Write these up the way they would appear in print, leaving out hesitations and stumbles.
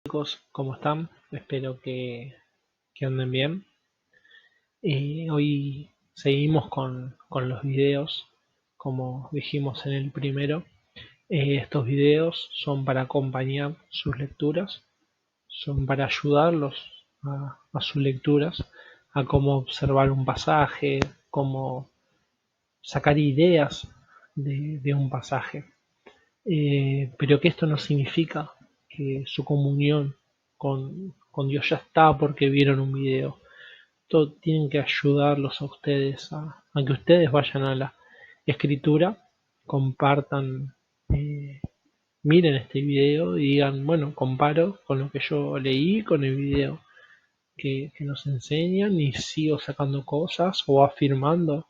Chicos, ¿cómo están? Espero que anden bien. Hoy seguimos con los videos, como dijimos en el primero. Estos videos son para acompañar sus lecturas, son para ayudarlos a sus lecturas, a cómo observar un pasaje, cómo sacar ideas de un pasaje. Pero que esto no significa que su comunión con Dios ya está porque vieron un video. Esto tienen que ayudarlos a ustedes, a que ustedes vayan a la escritura, compartan, eh, miren este video y digan, bueno, comparo con lo que yo leí con el video que nos enseñan y sigo sacando cosas o afirmando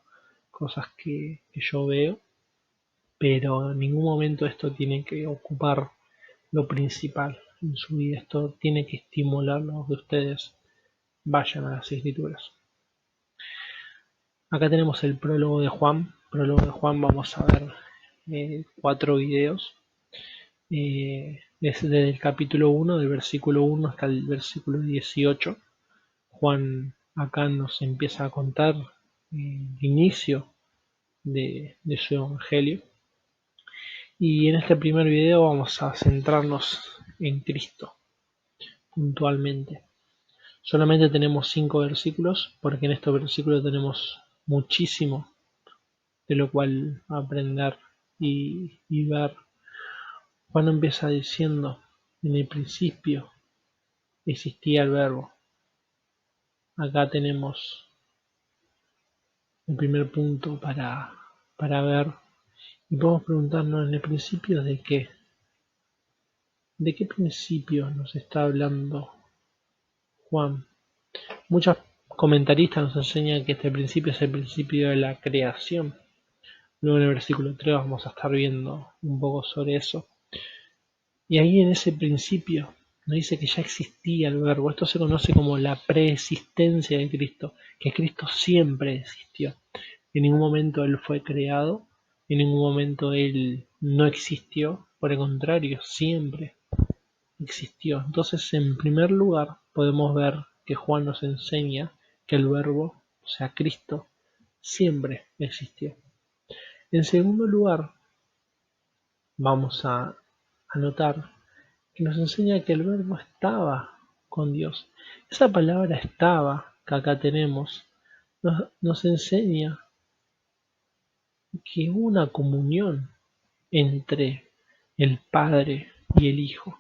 cosas que yo veo, pero en ningún momento esto tiene que ocupar lo principal en su vida. Esto tiene que estimularlos que ustedes vayan a las escrituras. Acá tenemos el prólogo de Juan. Prólogo de Juan, vamos a ver 4 videos. Desde el capítulo 1, del versículo 1 hasta el versículo 18. Juan acá nos empieza a contar el inicio de su evangelio. Y en este primer video vamos a centrarnos en Cristo puntualmente. Solamente tenemos 5 versículos porque en estos versículos tenemos muchísimo de lo cual aprender y ver. Juan empieza diciendo, en el principio existía el verbo. Acá tenemos el primer punto para ver y podemos preguntarnos en el principio de qué. ¿De qué principio nos está hablando Juan? Muchos comentaristas nos enseñan que este principio es el principio de la creación. Luego en el versículo 3 vamos a estar viendo un poco sobre eso. Y ahí en ese principio nos dice que ya existía el verbo. Esto se conoce como la preexistencia de Cristo, que Cristo siempre existió. En ningún momento Él fue creado, en ningún momento Él no existió, por el contrario, siempre existió. Entonces, en primer lugar, podemos ver que Juan nos enseña que el verbo, o sea, Cristo, siempre existió. En segundo lugar, vamos a notar que nos enseña que el verbo estaba con Dios. Esa palabra estaba que acá tenemos nos enseña que hubo una comunión entre el Padre y el Hijo.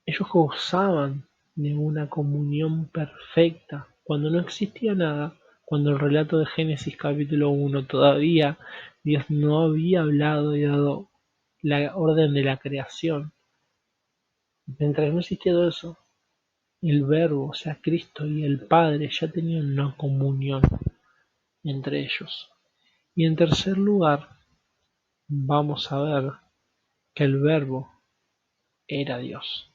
Ellos gozaban de una comunión perfecta cuando no existía nada, cuando el relato de Génesis capítulo 1 todavía Dios no había hablado y dado la orden de la creación. Mientras no existía todo eso, el Verbo, o sea, Cristo y el Padre ya tenían una comunión entre ellos. Y en tercer lugar, vamos a ver que el Verbo era Dios.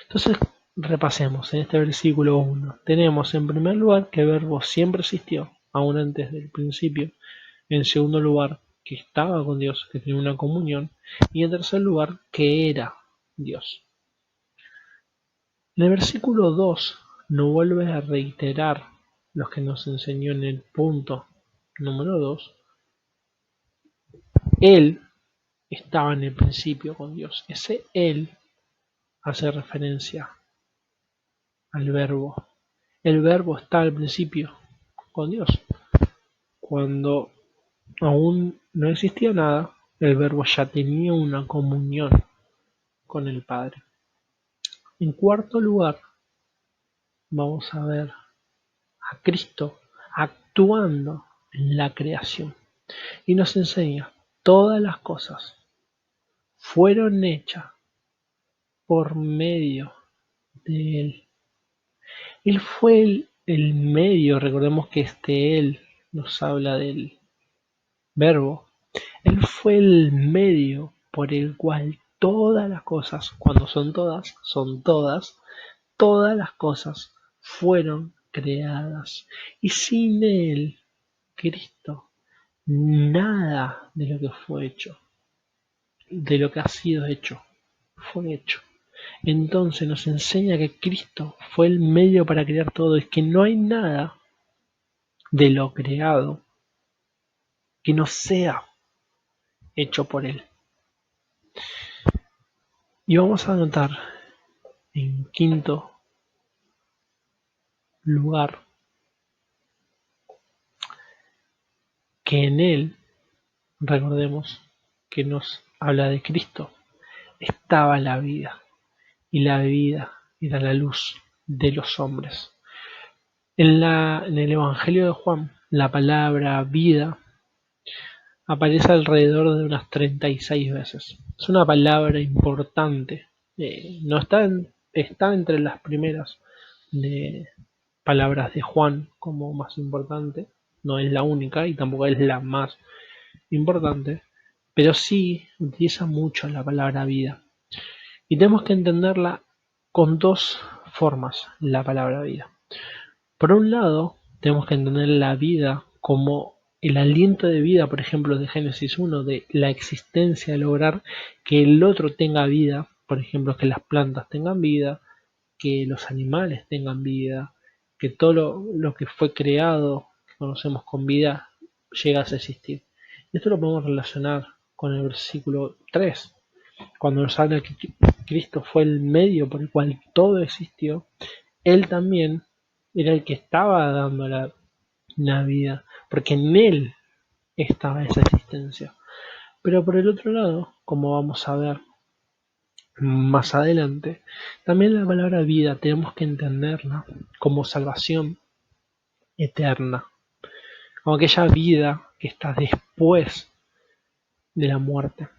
Entonces, repasemos en este versículo 1. Tenemos en primer lugar que el Verbo siempre existió, aún antes del principio. En segundo lugar, que estaba con Dios, que tenía una comunión. Y en tercer lugar, que era Dios. En el versículo 2 nos vuelve a reiterar lo que nos enseñó en el punto número 2. Él estaba en el principio con Dios. Ese Él hace referencia al verbo. El verbo está al principio con Dios. Cuando aún no existía nada, el verbo ya tenía una comunión con el Padre. En cuarto lugar, vamos a ver a Cristo actuando en la creación. Y nos enseña, todas las cosas fueron hechas por medio de Él. Él fue el medio, recordemos que Él nos habla del verbo. Él fue el medio por el cual todas las cosas, cuando son todas las cosas fueron creadas. Y sin Él, Cristo, nada de lo que fue hecho, de lo que ha sido hecho, fue hecho. Entonces nos enseña que Cristo fue el medio para crear todo, es que no hay nada de lo creado que no sea hecho por Él. Y vamos a notar en quinto lugar que en Él, recordemos que nos habla de Cristo, estaba la vida, y la vida era la luz de los hombres. En el Evangelio de Juan, la palabra vida aparece alrededor de unas 36 veces. Es una palabra importante. No está entre las primeras de palabras de Juan como más importante. No es la única y tampoco es la más importante. Pero sí utiliza mucho la palabra vida. Y tenemos que entenderla con dos formas, la palabra vida. Por un lado, tenemos que entender la vida como el aliento de vida, por ejemplo, de Génesis 1, de la existencia, de lograr que el otro tenga vida, por ejemplo, que las plantas tengan vida, que los animales tengan vida, que todo lo que fue creado, que conocemos con vida, llegase a existir. Y esto lo podemos relacionar con el versículo 3, cuando nos habla que Cristo fue el medio por el cual todo existió. Él también era el que estaba dando la vida, porque en Él estaba esa existencia. Pero por el otro lado, como vamos a ver más adelante, también la palabra vida tenemos que entenderla como salvación eterna, como aquella vida que está después de la muerte.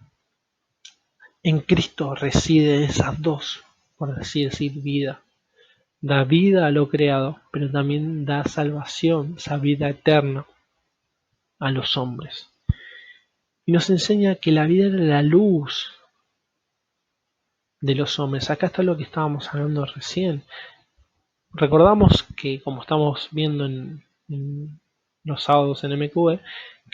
En Cristo residen esas dos, por así decir, vida. Da vida a lo creado, pero también da salvación, esa vida eterna a los hombres. Y nos enseña que la vida era la luz de los hombres. Acá está lo que estábamos hablando recién. Recordamos que, como estamos viendo en los sábados en MQB,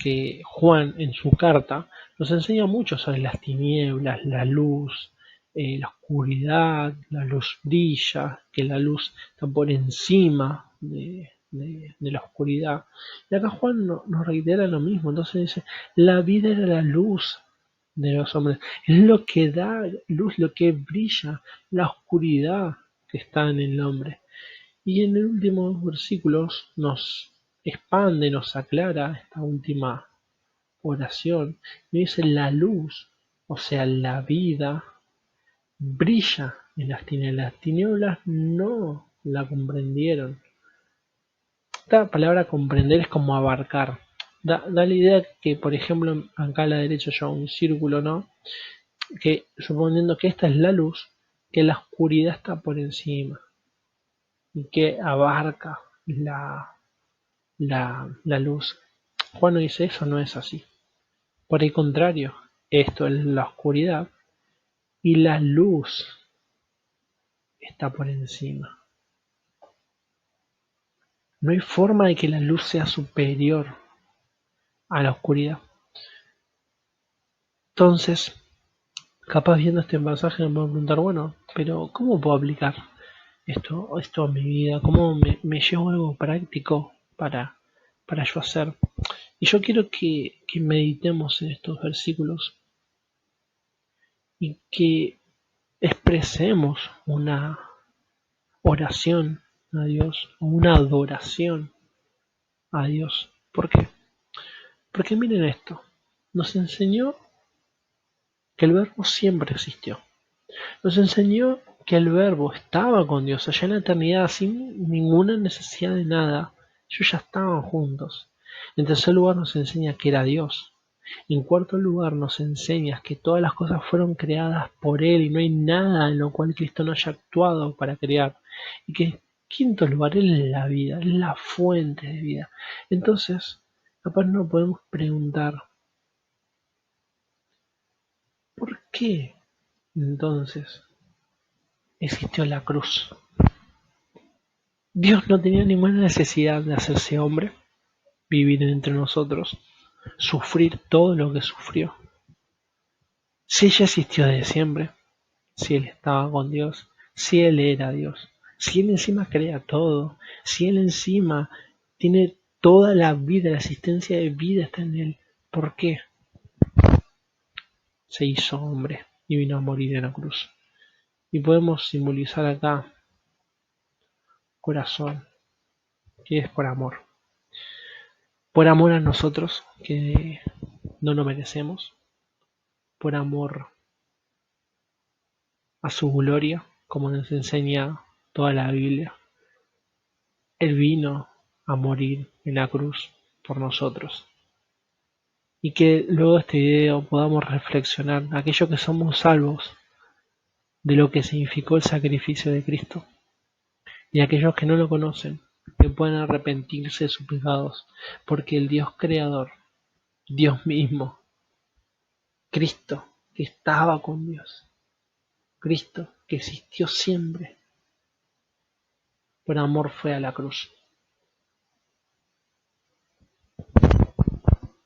que Juan en su carta nos enseña mucho sobre las tinieblas, la luz, la oscuridad, la luz brilla, que la luz está por encima de la oscuridad. Y acá Juan nos reitera lo mismo, entonces dice, la vida era la luz de los hombres, es lo que da luz, lo que brilla, la oscuridad que está en el hombre. Y en el último versículo nos expande, nos aclara esta última oración. Y dice la luz, o sea, la vida, brilla en las tinieblas. Las tinieblas no la comprendieron. Esta palabra comprender es como abarcar. Da la idea que, por ejemplo, acá a la derecha yo un círculo, ¿no? Que suponiendo que esta es la luz, que la oscuridad está por encima y que abarca la luz. Juan dice eso no es así. Por el contrario, esto es la oscuridad y la luz está por encima. No hay forma de que la luz sea superior a la oscuridad. Entonces, capaz viendo este pasaje me puedo preguntar, bueno, pero ¿cómo puedo aplicar esto a mi vida? ¿Cómo me llevo algo práctico para yo hacer? Y yo quiero que meditemos en estos versículos y que expresemos una oración a Dios o una adoración a Dios. ¿Por qué? Porque miren esto, nos enseñó que el verbo siempre existió. Nos enseñó que el verbo estaba con Dios allá en la eternidad sin ninguna necesidad de nada. Ellos ya estaban juntos. En tercer lugar nos enseña que era Dios. En cuarto lugar nos enseña que todas las cosas fueron creadas por Él y no hay nada en lo cual Cristo no haya actuado para crear. Y que en quinto lugar Él es la vida, es la fuente de vida. Entonces, capaz nos podemos preguntar, ¿por qué entonces existió la cruz? Dios no tenía ninguna necesidad de hacerse hombre, vivir entre nosotros, sufrir todo lo que sufrió. Si ella existió desde siempre, si Él estaba con Dios, si Él era Dios, si Él encima crea todo, si Él encima tiene toda la vida, la existencia de vida está en Él? ¿Por qué se hizo hombre y vino a morir en la cruz? Y podemos simbolizar acá corazón, que es por amor a nosotros, que no lo merecemos, por amor a su gloria, como nos enseña toda la Biblia. Él vino a morir en la cruz por nosotros. Y que luego de este video podamos reflexionar, aquellos que somos salvos, de lo que significó el sacrificio de Cristo. Y aquellos que no lo conocen, que puedan arrepentirse de sus pecados, porque el Dios creador, Dios mismo, Cristo, que estaba con Dios, Cristo, que existió siempre, por amor fue a la cruz.